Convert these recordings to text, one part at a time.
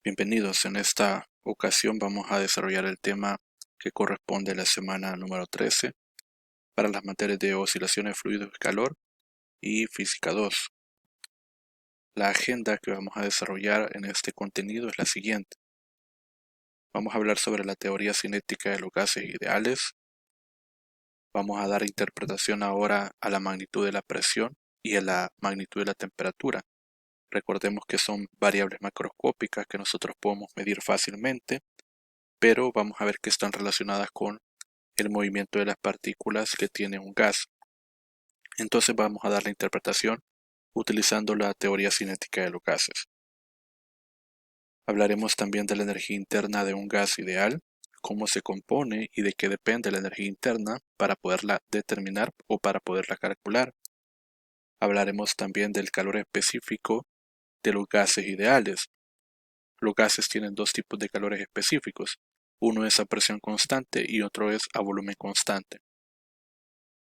Bienvenidos, en esta ocasión vamos a desarrollar el tema que corresponde a la semana número 13 para las materias de oscilaciones de fluidos y calor y física 2. La agenda que vamos a desarrollar en este contenido es la siguiente. Vamos a hablar sobre la teoría cinética de los gases ideales. Vamos a dar interpretación ahora a la magnitud de la presión y a la magnitud de la temperatura. Recordemos que son variables macroscópicas que nosotros podemos medir fácilmente, pero vamos a ver que están relacionadas con el movimiento de las partículas que tiene un gas. Entonces vamos a dar la interpretación utilizando la teoría cinética de los gases. Hablaremos también de la energía interna de un gas ideal, cómo se compone y de qué depende la energía interna para poderla determinar o para poderla calcular. Hablaremos también del calor específico de los gases ideales. Los gases tienen dos tipos de calores específicos. Uno es a presión constante y otro es a volumen constante.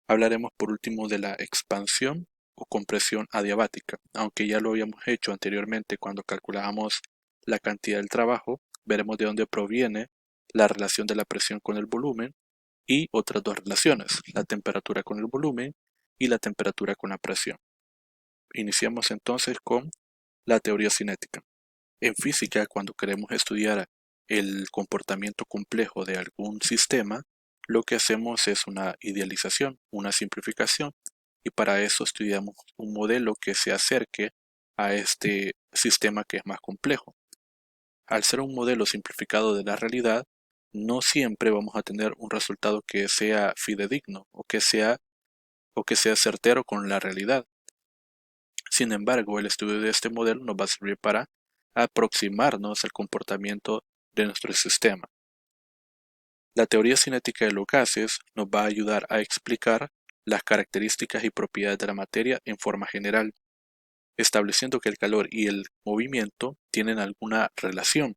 Hablaremos por último de la expansión o compresión adiabática. Aunque ya lo habíamos hecho anteriormente cuando calculábamos la cantidad del trabajo, veremos de dónde proviene la relación de la presión con el volumen y otras dos relaciones, la temperatura con el volumen y la temperatura con la presión. Iniciamos entonces con la teoría cinética. En física, cuando queremos estudiar el comportamiento complejo de algún sistema, lo que hacemos es una idealización, una simplificación, y para eso estudiamos un modelo que se acerque a este sistema que es más complejo. Al ser un modelo simplificado de la realidad, no siempre vamos a tener un resultado que sea fidedigno o que sea certero con la realidad. Sin embargo, el estudio de este modelo nos va a servir para aproximarnos al comportamiento de nuestro sistema. La teoría cinética de los gases nos va a ayudar a explicar las características y propiedades de la materia en forma general, estableciendo que el calor y el movimiento tienen alguna relación.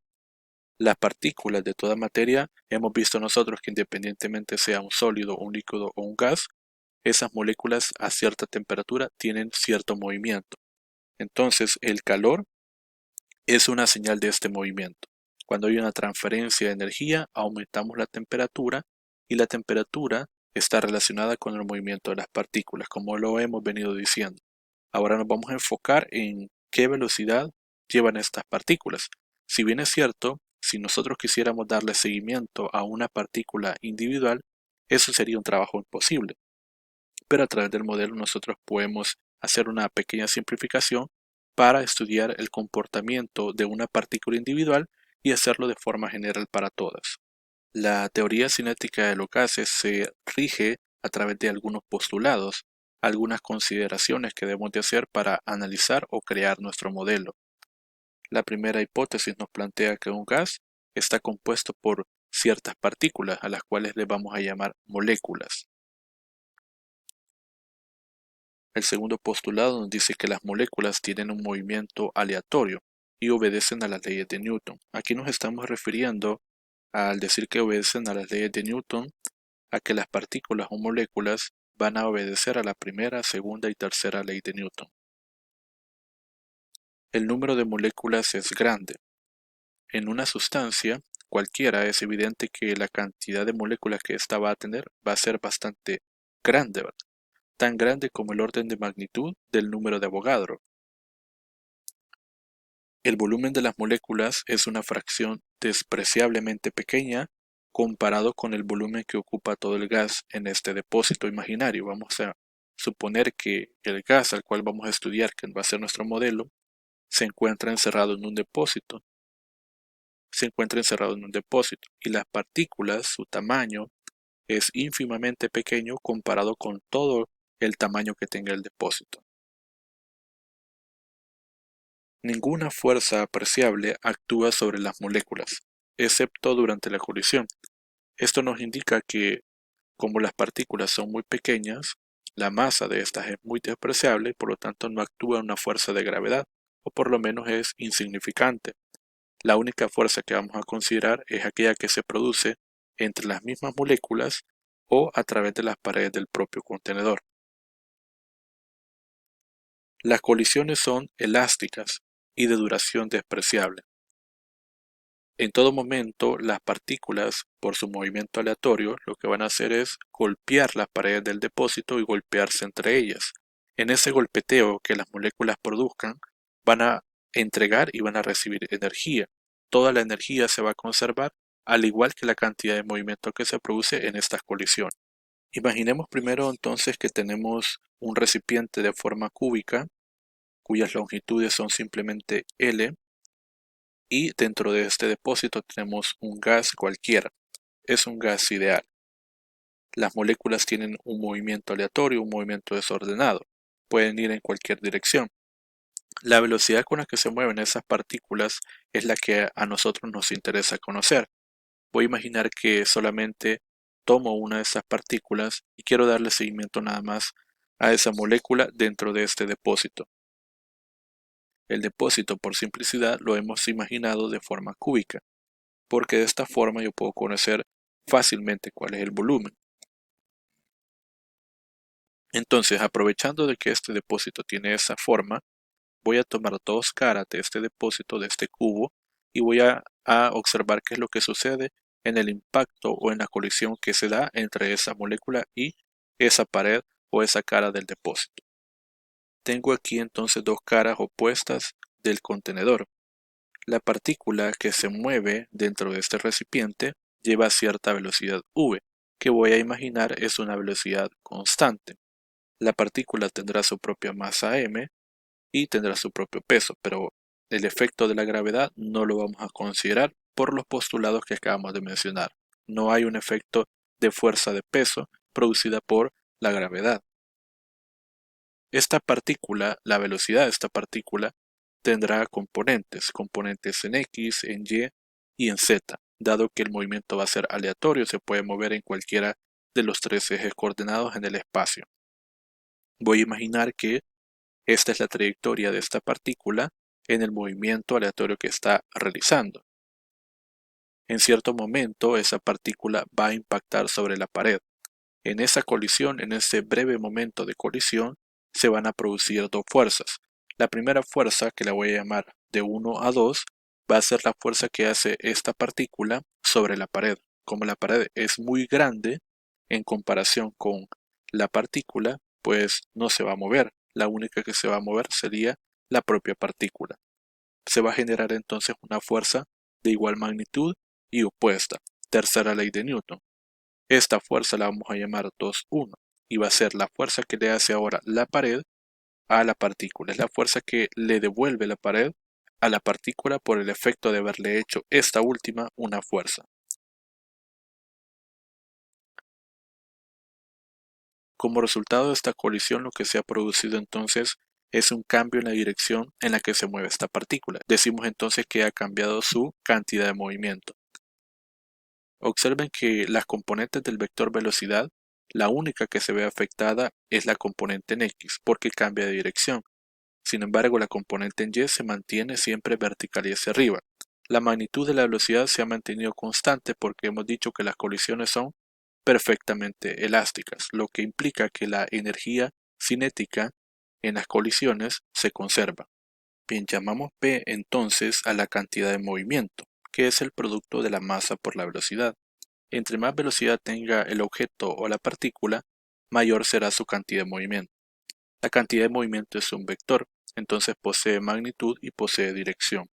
Las partículas de toda materia, hemos visto nosotros que independientemente sea un sólido, un líquido o un gas, esas moléculas a cierta temperatura tienen cierto movimiento. Entonces, el calor es una señal de este movimiento. Cuando hay una transferencia de energía, aumentamos la temperatura y la temperatura está relacionada con el movimiento de las partículas, como lo hemos venido diciendo. Ahora nos vamos a enfocar en qué velocidad llevan estas partículas. Si bien es cierto, si nosotros quisiéramos darle seguimiento a una partícula individual, eso sería un trabajo imposible. Pero a través del modelo nosotros podemos hacer una pequeña simplificación para estudiar el comportamiento de una partícula individual y hacerlo de forma general para todas. La teoría cinética de los gases se rige a través de algunos postulados, algunas consideraciones que debemos de hacer para analizar o crear nuestro modelo. La primera hipótesis nos plantea que un gas está compuesto por ciertas partículas a las cuales le vamos a llamar moléculas. El segundo postulado nos dice que las moléculas tienen un movimiento aleatorio y obedecen a las leyes de Newton. Aquí nos estamos refiriendo, al decir que obedecen a las leyes de Newton, a que las partículas o moléculas van a obedecer a la primera, segunda y tercera ley de Newton. El número de moléculas es grande. En una sustancia cualquiera es evidente que la cantidad de moléculas que ésta va a tener va a ser bastante grande, ¿verdad? Tan grande como el orden de magnitud del número de Avogadro. El volumen de las moléculas es una fracción despreciablemente pequeña comparado con el volumen que ocupa todo el gas en este depósito imaginario. Vamos a suponer que el gas al cual vamos a estudiar, que va a ser nuestro modelo, se encuentra encerrado en un depósito. Y las partículas, su tamaño, es ínfimamente pequeño comparado con todo el tamaño que tenga el depósito. Ninguna fuerza apreciable actúa sobre las moléculas, excepto durante la colisión. Esto nos indica que, como las partículas son muy pequeñas, la masa de estas es muy despreciable y por lo tanto no actúa una fuerza de gravedad, o por lo menos es insignificante. La única fuerza que vamos a considerar es aquella que se produce entre las mismas moléculas o a través de las paredes del propio contenedor. Las colisiones son elásticas y de duración despreciable. En todo momento, las partículas, por su movimiento aleatorio, lo que van a hacer es golpear las paredes del depósito y golpearse entre ellas. En ese golpeteo que las moléculas produzcan, van a entregar y van a recibir energía. Toda la energía se va a conservar, al igual que la cantidad de movimiento que se produce en estas colisiones. Imaginemos primero entonces que tenemos un recipiente de forma cúbica, cuyas longitudes son simplemente L, y dentro de este depósito tenemos un gas cualquiera. Es un gas ideal. Las moléculas tienen un movimiento aleatorio, un movimiento desordenado. Pueden ir en cualquier dirección. La velocidad con la que se mueven esas partículas es la que a nosotros nos interesa conocer. Voy a imaginar que solamente tomo una de esas partículas y quiero darle seguimiento nada más a esa molécula dentro de este depósito. El depósito, por simplicidad, lo hemos imaginado de forma cúbica, porque de esta forma yo puedo conocer fácilmente cuál es el volumen. Entonces, aprovechando de que este depósito tiene esa forma, voy a tomar dos caras de este depósito, de este cubo, y voy a observar qué es lo que sucede en el impacto o en la colisión que se da entre esa molécula y esa pared o esa cara del depósito. Tengo aquí entonces dos caras opuestas del contenedor. La partícula que se mueve dentro de este recipiente lleva cierta velocidad v, que voy a imaginar es una velocidad constante. La partícula tendrá su propia masa m y tendrá su propio peso, pero el efecto de la gravedad no lo vamos a considerar por los postulados que acabamos de mencionar. No hay un efecto de fuerza de peso producida por la gravedad. Esta partícula, la velocidad de esta partícula, tendrá componentes en X, en Y y en Z. Dado que el movimiento va a ser aleatorio, se puede mover en cualquiera de los tres ejes coordenados en el espacio. Voy a imaginar que esta es la trayectoria de esta partícula en el movimiento aleatorio que está realizando. En cierto momento, esa partícula va a impactar sobre la pared. En esa colisión, en ese breve momento de colisión, se van a producir dos fuerzas. La primera fuerza, que la voy a llamar de 1 a 2, va a ser la fuerza que hace esta partícula sobre la pared. Como la pared es muy grande en comparación con la partícula, pues no se va a mover. La única que se va a mover sería la propia partícula. Se va a generar entonces una fuerza de igual magnitud y opuesta. Tercera ley de Newton. Esta fuerza la vamos a llamar 2-1 y va a ser la fuerza que le hace ahora la pared a la partícula. Es la fuerza que le devuelve la pared a la partícula por el efecto de haberle hecho esta última una fuerza. Como resultado de esta colisión, lo que se ha producido entonces es un cambio en la dirección en la que se mueve esta partícula. Decimos entonces que ha cambiado su cantidad de movimiento. Observen que las componentes del vector velocidad, la única que se ve afectada es la componente en X, porque cambia de dirección. Sin embargo, la componente en Y se mantiene siempre vertical y hacia arriba. La magnitud de la velocidad se ha mantenido constante porque hemos dicho que las colisiones son perfectamente elásticas, lo que implica que la energía cinética en las colisiones se conserva. Bien, llamamos P entonces a la cantidad de movimiento, que es el producto de la masa por la velocidad. Entre más velocidad tenga el objeto o la partícula, mayor será su cantidad de movimiento. La cantidad de movimiento es un vector, entonces posee magnitud y posee dirección.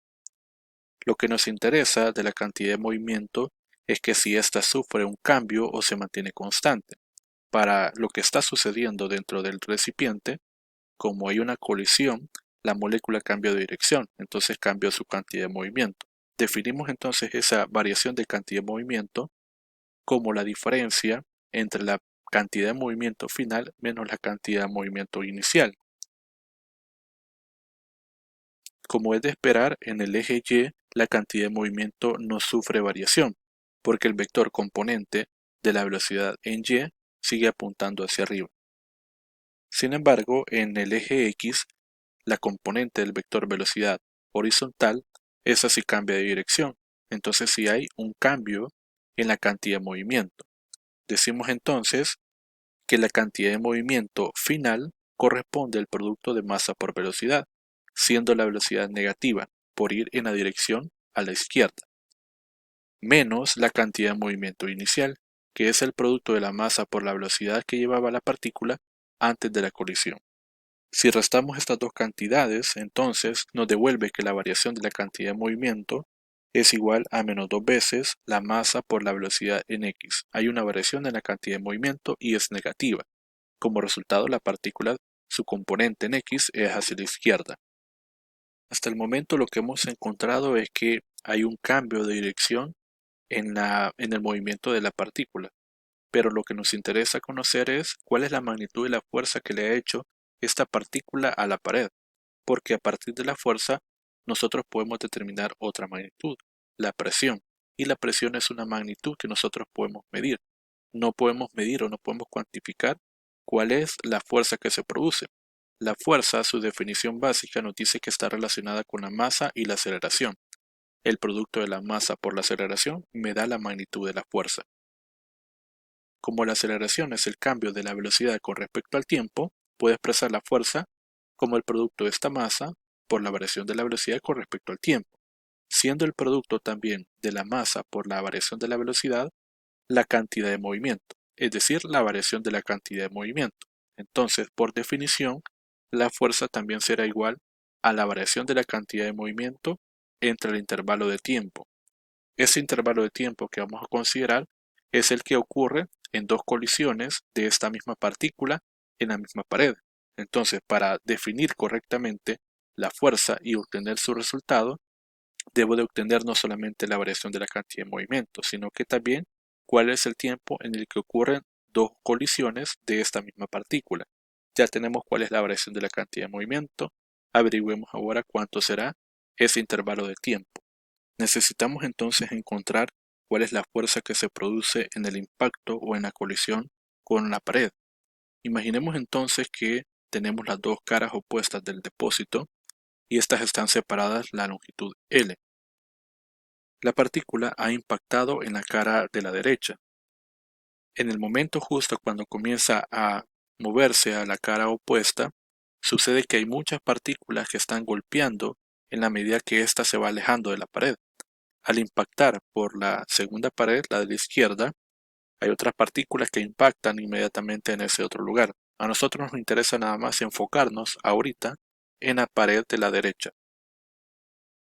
Lo que nos interesa de la cantidad de movimiento es que si ésta sufre un cambio o se mantiene constante. Para lo que está sucediendo dentro del recipiente, como hay una colisión, la molécula cambia de dirección, entonces cambia su cantidad de movimiento. Definimos entonces esa variación de cantidad de movimiento como la diferencia entre la cantidad de movimiento final menos la cantidad de movimiento inicial. Como es de esperar, en el eje Y la cantidad de movimiento no sufre variación, porque el vector componente de la velocidad en Y sigue apuntando hacia arriba. Sin embargo, en el eje X, la componente del vector velocidad horizontal, esa sí cambia de dirección. Entonces sí hay un cambio en la cantidad de movimiento. Decimos entonces que la cantidad de movimiento final corresponde al producto de masa por velocidad, siendo la velocidad negativa por ir en la dirección a la izquierda. menos la cantidad de movimiento inicial, que es el producto de la masa por la velocidad que llevaba la partícula antes de la colisión. Si restamos estas dos cantidades, entonces nos devuelve que la variación de la cantidad de movimiento es igual a menos dos veces la masa por la velocidad en x. Hay una variación en la cantidad de movimiento y es negativa. Como resultado, la partícula, su componente en x es hacia la izquierda. Hasta el momento lo que hemos encontrado es que hay un cambio de dirección en el movimiento de la partícula, pero lo que nos interesa conocer es cuál es la magnitud de la fuerza que le ha hecho esta partícula a la pared, porque a partir de la fuerza nosotros podemos determinar otra magnitud, la presión, y la presión es una magnitud que nosotros podemos medir. No podemos medir o no podemos cuantificar cuál es la fuerza que se produce. La fuerza, su definición básica, nos dice que está relacionada con la masa y la aceleración. El producto de la masa por la aceleración me da la magnitud de la fuerza. Como la aceleración es el cambio de la velocidad con respecto al tiempo, puedo expresar la fuerza como el producto de esta masa por la variación de la velocidad con respecto al tiempo, siendo el producto también de la masa por la variación de la velocidad la cantidad de movimiento, es decir, la variación de la cantidad de movimiento. Entonces, por definición, la fuerza también será igual a la variación de la cantidad de movimiento entre el intervalo de tiempo. Ese intervalo de tiempo que vamos a considerar es el que ocurre en dos colisiones de esta misma partícula en la misma pared. Entonces, para definir correctamente la fuerza y obtener su resultado, debo de obtener no solamente la variación de la cantidad de movimiento, sino que también cuál es el tiempo en el que ocurren dos colisiones de esta misma partícula. Ya tenemos cuál es la variación de la cantidad de movimiento. Averigüemos ahora cuánto será ese intervalo de tiempo. Necesitamos entonces encontrar cuál es la fuerza que se produce en el impacto o en la colisión con la pared. Imaginemos entonces que tenemos las dos caras opuestas del depósito y estas están separadas la longitud L. La partícula ha impactado en la cara de la derecha. En el momento justo cuando comienza a moverse a la cara opuesta, sucede que hay muchas partículas que están golpeando en la medida que ésta se va alejando de la pared. Al impactar por la segunda pared, la de la izquierda, hay otras partículas que impactan inmediatamente en ese otro lugar. A nosotros nos interesa nada más enfocarnos ahorita en la pared de la derecha.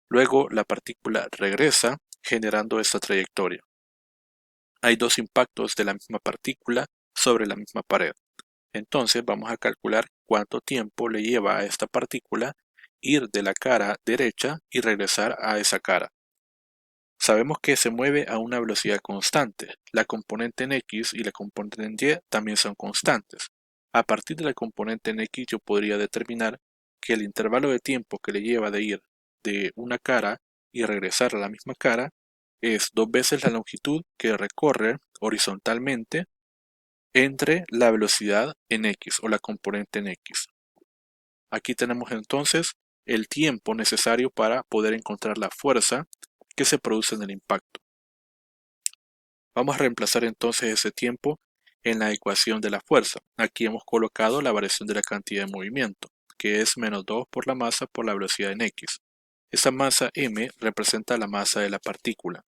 Luego la partícula regresa generando esta trayectoria. Hay dos impactos de la misma partícula sobre la misma pared. Entonces vamos a calcular cuánto tiempo le lleva a esta partícula ir de la cara derecha y regresar a esa cara. Sabemos que se mueve a una velocidad constante. La componente en X y la componente en Y también son constantes. A partir de la componente en X yo podría determinar que el intervalo de tiempo que le lleva de ir de una cara y regresar a la misma cara es dos veces la longitud que recorre horizontalmente entre la velocidad en X o la componente en X. Aquí tenemos entonces el tiempo necesario para poder encontrar la fuerza que se produce en el impacto. Vamos a reemplazar entonces ese tiempo en la ecuación de la fuerza. Aquí hemos colocado la variación de la cantidad de movimiento, que es menos 2 por la masa por la velocidad en x. Esa masa m representa la masa de la partícula.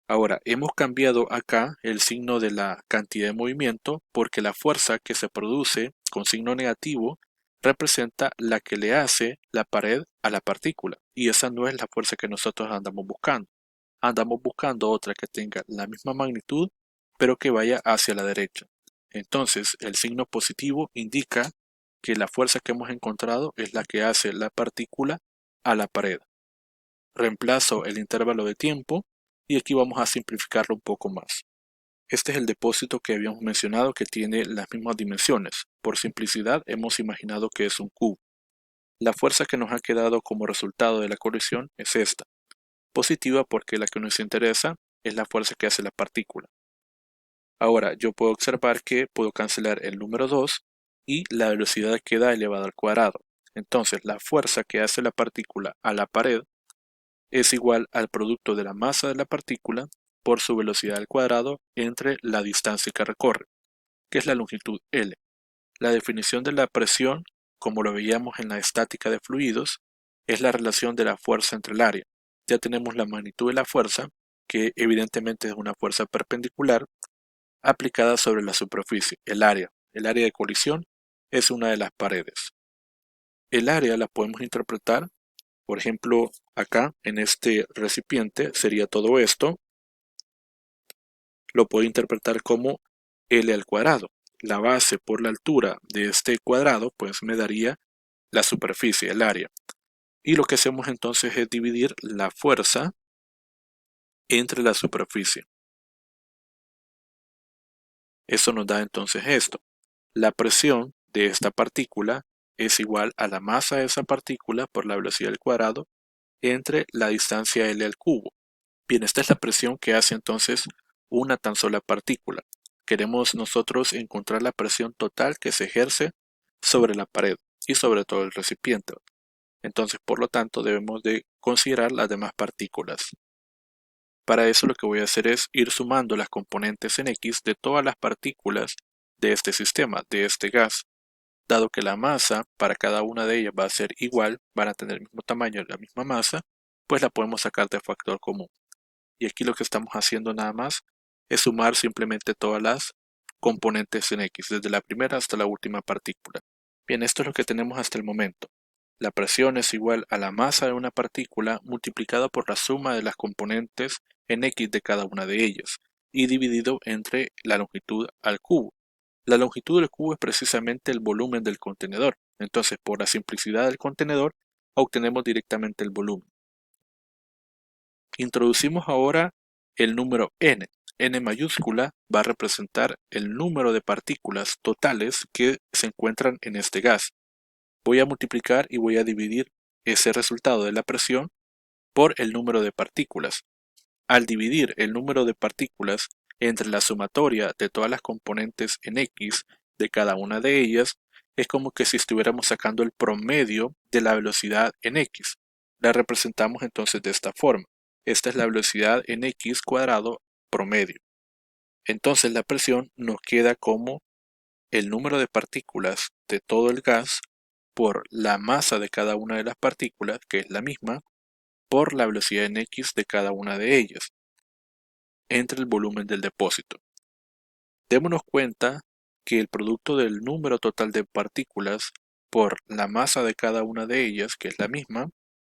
Ahora, hemos cambiado acá el signo de la cantidad de movimiento porque la fuerza que se produce con signo negativo representa la que le hace la pared a la partícula, y esa no es la fuerza que nosotros andamos buscando. Andamos buscando otra que tenga la misma magnitud, pero que vaya hacia la derecha. Entonces, el signo positivo indica que la fuerza que hemos encontrado es la que hace la partícula a la pared. Reemplazo el intervalo de tiempo y aquí vamos a simplificarlo un poco más. Este es el depósito que habíamos mencionado que tiene las mismas dimensiones. Por simplicidad hemos imaginado que es un cubo. La fuerza que nos ha quedado como resultado de la colisión es esta. Positiva porque la que nos interesa es la fuerza que hace la partícula. Ahora yo puedo observar que puedo cancelar el número 2 y la velocidad queda elevada al cuadrado. Entonces la fuerza que hace la partícula a la pared es igual al producto de la masa de la partícula por su velocidad al cuadrado entre la distancia que recorre, que es la longitud L. La definición de la presión, como lo veíamos en la estática de fluidos, es la relación de la fuerza entre el área. Ya tenemos la magnitud de la fuerza que evidentemente es una fuerza perpendicular aplicada sobre la superficie, el área. El área de colisión es una de las paredes. El área la podemos interpretar, por ejemplo, acá en este recipiente sería todo esto. Lo puedo interpretar como L al cuadrado. La base por la altura de este cuadrado pues me daría la superficie, el área. Y lo que hacemos entonces es dividir la fuerza entre la superficie. Eso nos da entonces esto. La presión de esta partícula es igual a la masa de esa partícula por la velocidad al cuadrado entre la distancia L al cubo. Bien, esta es la presión que hace entonces una tan sola partícula. Queremos nosotros encontrar la presión total que se ejerce sobre la pared y sobre todo el recipiente. Entonces, por lo tanto, debemos de considerar las demás partículas. Para eso lo que voy a hacer es ir sumando las componentes en X de todas las partículas de este sistema, de este gas. Dado que la masa para cada una de ellas va a ser igual, van a tener el mismo tamaño, la misma masa, pues la podemos sacar de factor común. Y aquí lo que estamos haciendo nada más es sumar simplemente todas las componentes en X, desde la primera hasta la última partícula. Bien, esto es lo que tenemos hasta el momento. La presión es igual a la masa de una partícula multiplicada por la suma de las componentes en X de cada una de ellas y dividido entre la longitud al cubo. La longitud del cubo es precisamente el volumen del contenedor. Entonces, por la simplicidad del contenedor, obtenemos directamente el volumen. Introducimos ahora el número n. N mayúscula va a representar el número de partículas totales que se encuentran en este gas. Voy a multiplicar y voy a dividir ese resultado de la presión por el número de partículas. Al dividir el número de partículas entre la sumatoria de todas las componentes en X de cada una de ellas, es como que si estuviéramos sacando el promedio de la velocidad en X. La representamos entonces de esta forma. Esta es la velocidad en X cuadrado promedio. Entonces la presión nos queda como el número de partículas de todo el gas por la masa de cada una de las partículas, que es la misma, por la velocidad en X de cada una de ellas, entre el volumen del depósito. Démonos cuenta que el producto del número total de partículas por la masa de cada una de ellas, que es la misma,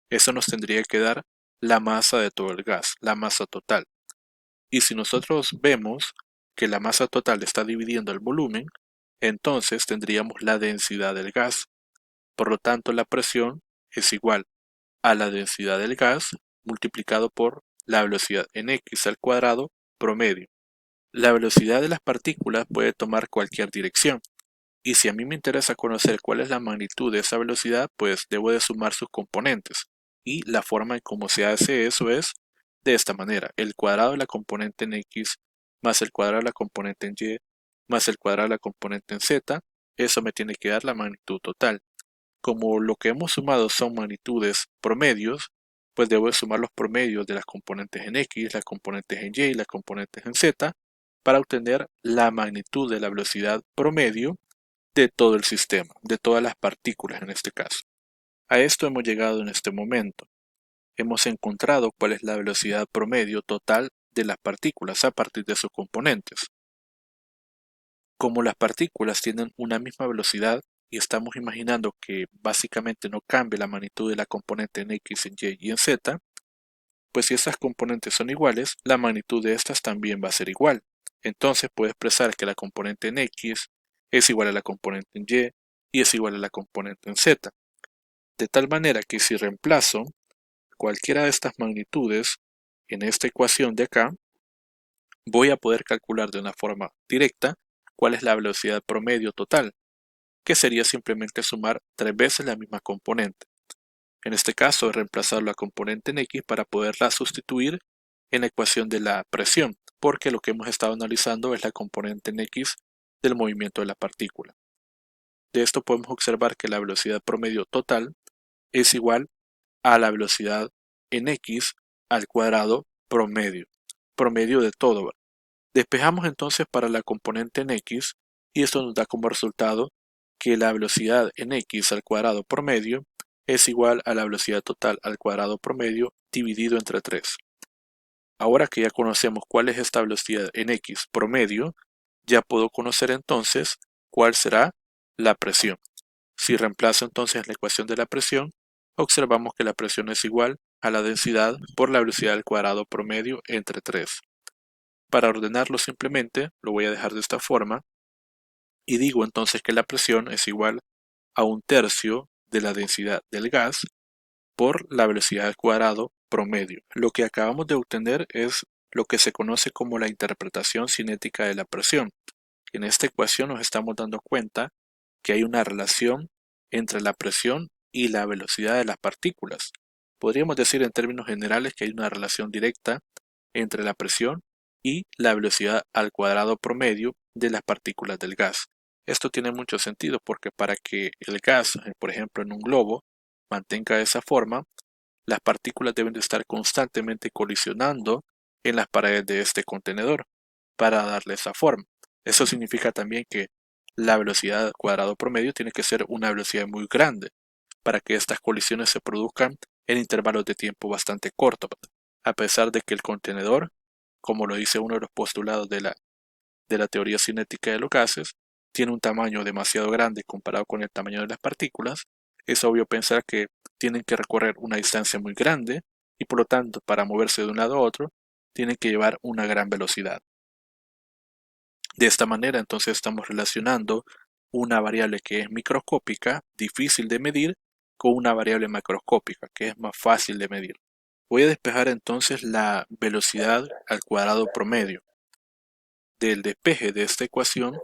eso nos tendría que dar la masa de todo el gas, la masa total. Y si nosotros vemos que la masa total está dividiendo el volumen, entonces tendríamos la densidad del gas. Por lo tanto, la presión es igual a la densidad del gas multiplicado por la velocidad en X al cuadrado promedio. La velocidad de las partículas puede tomar cualquier dirección. Y si a mí me interesa conocer cuál es la magnitud de esa velocidad, pues debo de sumar sus componentes. Y la forma en cómo se hace eso es de esta manera. El cuadrado de la componente en X más el cuadrado de la componente en Y más el cuadrado de la componente en Z, eso me tiene que dar la magnitud total. Como lo que hemos sumado son magnitudes promedios, pues debo de sumar los promedios de las componentes en X, las componentes en Y y las componentes en Z para obtener la magnitud de la velocidad promedio de todo el sistema, de todas las partículas en este caso. A esto hemos llegado en este momento. Hemos encontrado cuál es la velocidad promedio total de las partículas a partir de sus componentes. Como las partículas tienen una misma velocidad y estamos imaginando que básicamente no cambie la magnitud de la componente en X, en Y y en Z, pues si estas componentes son iguales, la magnitud de estas también va a ser igual. Entonces puedo expresar que la componente en X es igual a la componente en Y y es igual a la componente en Z. De tal manera que si reemplazo cualquiera de estas magnitudes en esta ecuación de acá, voy a poder calcular de una forma directa cuál es la velocidad promedio total, que sería simplemente sumar 3 veces la misma componente. En este caso, reemplazar la componente en X para poderla sustituir en la ecuación de la presión, porque lo que hemos estado analizando es la componente en X del movimiento de la partícula. De esto podemos observar que la velocidad promedio total es igual a la velocidad en X al cuadrado promedio de todo, ¿verdad? Despejamos entonces para la componente en X y esto nos da como resultado que la velocidad en X al cuadrado promedio es igual a la velocidad total al cuadrado promedio dividido entre 3. Ahora que ya conocemos cuál es esta velocidad en X promedio, ya puedo conocer entonces cuál será la presión. Si reemplazo entonces la ecuación de la presión, observamos que la presión es igual a la densidad por la velocidad al cuadrado promedio entre 3. Para ordenarlo simplemente lo voy a dejar de esta forma y digo entonces que la presión es igual a 1/3 de la densidad del gas por la velocidad al cuadrado promedio. Lo que acabamos de obtener es lo que se conoce como la interpretación cinética de la presión. En esta ecuación nos estamos dando cuenta que hay una relación entre la presión y la velocidad de las partículas. Podríamos decir en términos generales que hay una relación directa entre la presión y la velocidad al cuadrado promedio de las partículas del gas. Esto tiene mucho sentido porque para que el gas, por ejemplo en un globo, mantenga esa forma, las partículas deben de estar constantemente colisionando en las paredes de este contenedor para darle esa forma. Eso significa también que la velocidad al cuadrado promedio tiene que ser una velocidad muy grande para que estas colisiones se produzcan en intervalos de tiempo bastante cortos, a pesar de que el contenedor, como lo dice uno de los postulados de la teoría cinética de los gases, tiene un tamaño demasiado grande comparado con el tamaño de las partículas. Es obvio pensar que tienen que recorrer una distancia muy grande y por lo tanto para moverse de un lado a otro tienen que llevar una gran velocidad. De esta manera entonces estamos relacionando una variable que es microscópica, difícil de medir, con una variable macroscópica que es más fácil de medir. Voy a despejar entonces la velocidad al cuadrado promedio. Del despeje de esta ecuación,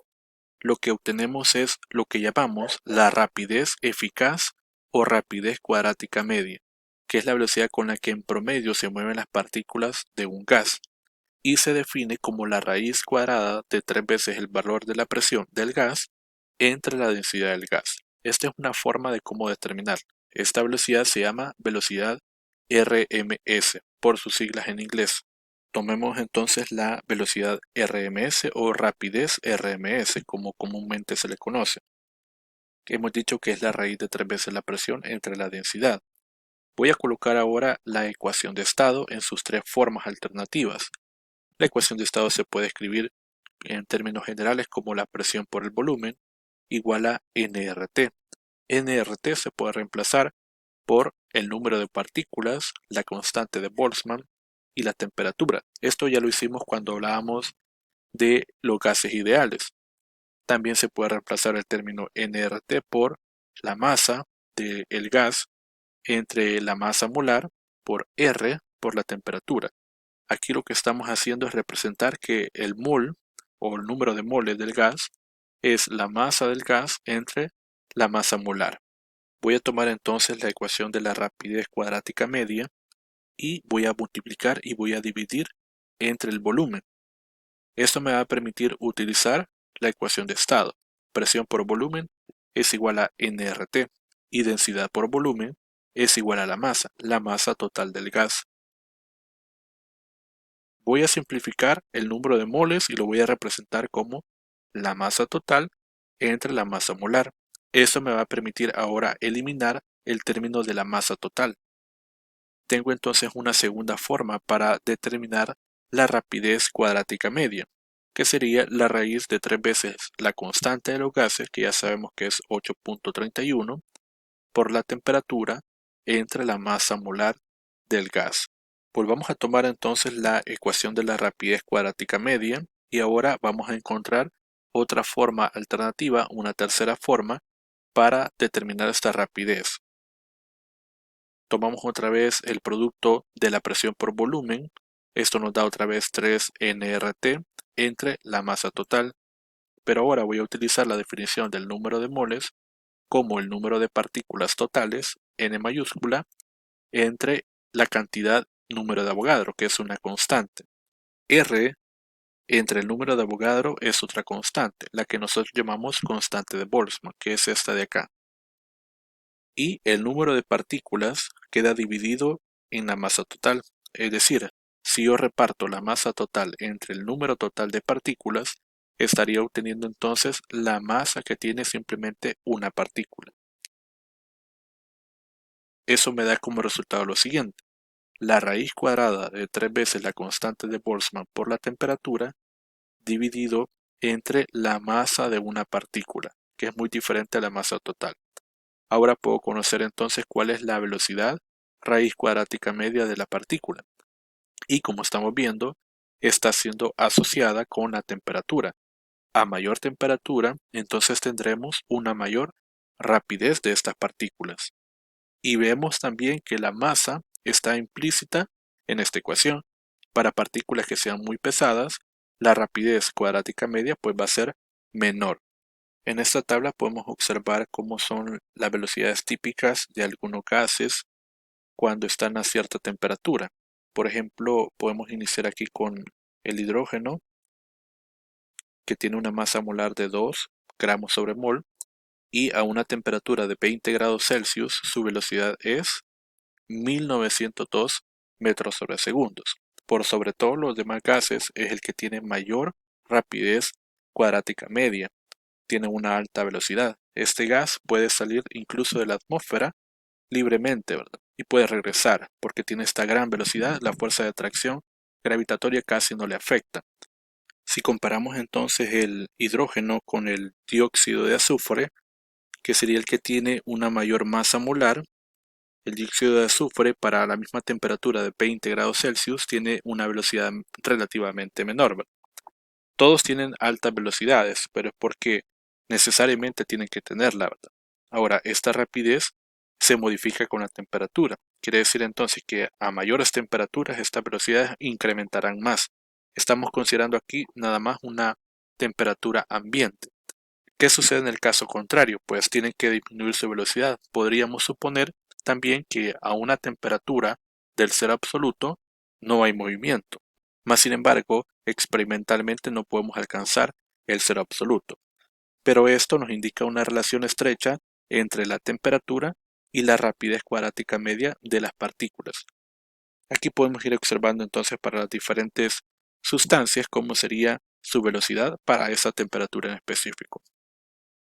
lo que obtenemos es lo que llamamos la rapidez eficaz o rapidez cuadrática media, que es la velocidad con la que en promedio se mueven las partículas de un gas, y se define como la raíz cuadrada de 3 veces el valor de la presión del gas entre la densidad del gas. Esta es una forma de cómo determinar. Esta velocidad se llama velocidad RMS, por sus siglas en inglés. Tomemos entonces la velocidad RMS o rapidez RMS, como comúnmente se le conoce. Hemos dicho que es la raíz de 3 veces la presión entre la densidad. Voy a colocar ahora la ecuación de estado en sus 3 formas alternativas. La ecuación de estado se puede escribir en términos generales como la presión por el volumen igual a nRT. nRT se puede reemplazar por el número de partículas, la constante de Boltzmann y la temperatura. Esto ya lo hicimos cuando hablábamos de los gases ideales. También se puede reemplazar el término nRT por la masa del gas entre la masa molar por R por la temperatura. Aquí lo que estamos haciendo es representar que el mol o el número de moles del gas es la masa del gas entre la masa molar. Voy a tomar entonces la ecuación de la rapidez cuadrática media y voy a multiplicar y voy a dividir entre el volumen. Esto me va a permitir utilizar la ecuación de estado. Presión por volumen es igual a nRT y densidad por volumen es igual a la masa total del gas. Voy a simplificar el número de moles y lo voy a representar como la masa total entre la masa molar. Eso me va a permitir ahora eliminar el término de la masa total. Tengo entonces una segunda forma para determinar la rapidez cuadrática media, que sería la raíz de 3 veces la constante de los gases, que ya sabemos que es 8.31, por la temperatura entre la masa molar del gas. Volvamos a tomar entonces la ecuación de la rapidez cuadrática media y ahora vamos a encontrar otra forma alternativa, una tercera forma para determinar esta rapidez. Tomamos otra vez el producto de la presión por volumen. Esto nos da otra vez 3 nRT entre la masa total. Pero ahora voy a utilizar la definición del número de moles como el número de partículas totales, n mayúscula, entre la cantidad número de Avogadro, que es una constante. R entre el número de Avogadro es otra constante, la que nosotros llamamos constante de Boltzmann, que es esta de acá. Y el número de partículas queda dividido en la masa total. Es decir, si yo reparto la masa total entre el número total de partículas, estaría obteniendo entonces la masa que tiene simplemente una partícula. Eso me da como resultado lo siguiente. la raíz cuadrada de 3 veces la constante de Boltzmann por la temperatura dividido entre la masa de una partícula, que es muy diferente a la masa total. Ahora puedo conocer entonces cuál es la velocidad raíz cuadrática media de la partícula. Y como estamos viendo, está siendo asociada con la temperatura. A mayor temperatura, entonces tendremos una mayor rapidez de estas partículas. Y vemos también que la masa está implícita en esta ecuación. Para partículas que sean muy pesadas, la rapidez cuadrática media pues va a ser menor. En esta tabla podemos observar cómo son las velocidades típicas de algunos gases cuando están a cierta temperatura. Por ejemplo, podemos iniciar aquí con el hidrógeno, que tiene una masa molar de 2 gramos sobre mol, y a una temperatura de 20 grados Celsius su velocidad es 1902 metros sobre segundos. Por sobre todos los demás gases es el que tiene mayor rapidez cuadrática media, tiene una alta velocidad. Este gas puede salir incluso de la atmósfera libremente, ¿verdad? Y puede regresar porque tiene esta gran velocidad, la fuerza de atracción gravitatoria casi no le afecta. Si comparamos entonces el hidrógeno con el dióxido de azufre, que sería el que tiene una mayor masa molar, el dióxido de azufre para la misma temperatura de 20 grados Celsius tiene una velocidad relativamente menor, ¿verdad? Todos tienen altas velocidades, pero es porque necesariamente tienen que tenerla, ¿verdad? Ahora, esta rapidez se modifica con la temperatura. Quiere decir entonces que a mayores temperaturas estas velocidades incrementarán más. Estamos considerando aquí nada más una temperatura ambiente. ¿Qué sucede en el caso contrario? Pues tienen que disminuir su velocidad. Podríamos suponer también que a una temperatura del cero absoluto no hay movimiento. Mas sin embargo, experimentalmente no podemos alcanzar el cero absoluto. Pero esto nos indica una relación estrecha entre la temperatura y la rapidez cuadrática media de las partículas. Aquí podemos ir observando entonces para las diferentes sustancias cómo sería su velocidad para esa temperatura en específico.